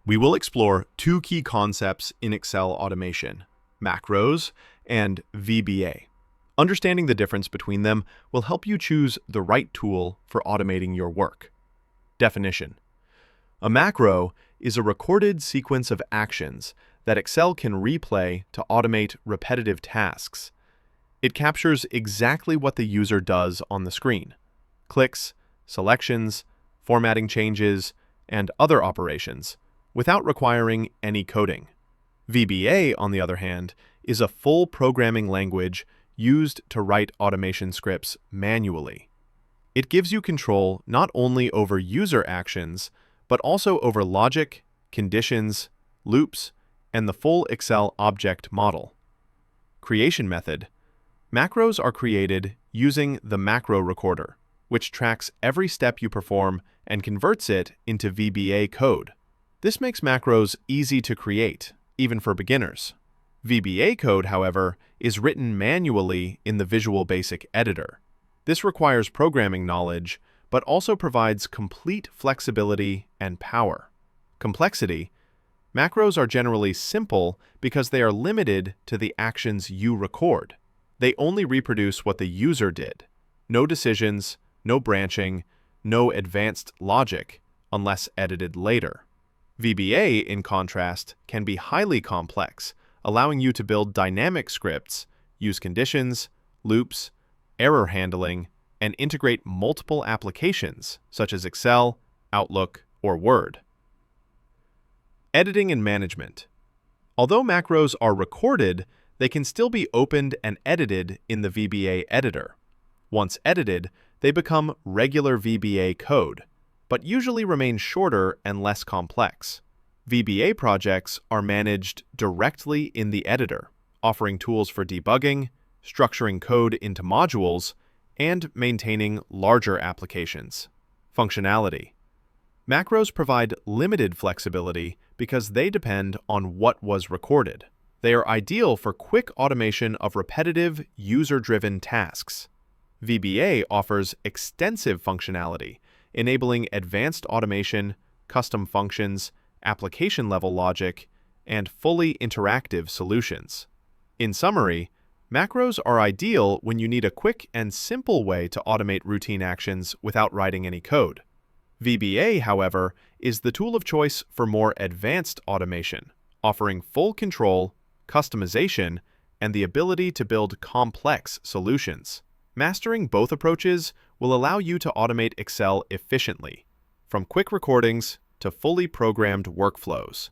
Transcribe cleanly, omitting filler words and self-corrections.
We will explore two key concepts in Excel automation, macros and VBA. Understanding the difference between them will help you choose the right tool for automating your work. Definition: a macro is a recorded sequence of actions that Excel can replay to automate repetitive tasks. It captures exactly what the user does on the screen: clicks, selections, formatting changes, and other operations, without requiring any coding. VBA, on the other hand, is a full programming language used to write automation scripts manually. It gives you control not only over user actions, but also over logic, conditions, loops, and the full Excel object model. Creation method: macros are created using the macro recorder, which tracks every step you perform and converts it into VBA code. This makes macros easy to create, even for beginners. VBA code, however, is written manually in the Visual Basic editor. This requires programming knowledge, but also provides complete flexibility and power. Complexity: macros are generally simple because they are limited to the actions you record. They only reproduce what the user did. No decisions, no branching, no advanced logic, unless edited later. VBA, in contrast, can be highly complex, allowing you to build dynamic scripts, use conditions, loops, error handling, and integrate multiple applications, such as Excel, Outlook, or Word. Editing and management: although macros are recorded, they can still be opened and edited in the VBA editor. Once edited, they become regular VBA code, but usually remain shorter and less complex. VBA projects are managed directly in the editor, offering tools for debugging, structuring code into modules, and maintaining larger applications. Functionality: macros provide limited flexibility because they depend on what was recorded. They are ideal for quick automation of repetitive, user-driven tasks. VBA offers extensive functionality, enabling advanced automation, custom functions, application-level logic, and fully interactive solutions. In summary, macros are ideal when you need a quick and simple way to automate routine actions without writing any code. VBA, however, is the tool of choice for more advanced automation, offering full control, customization, and the ability to build complex solutions. Mastering both approaches will allow you to automate Excel efficiently, from quick recordings to fully programmed workflows.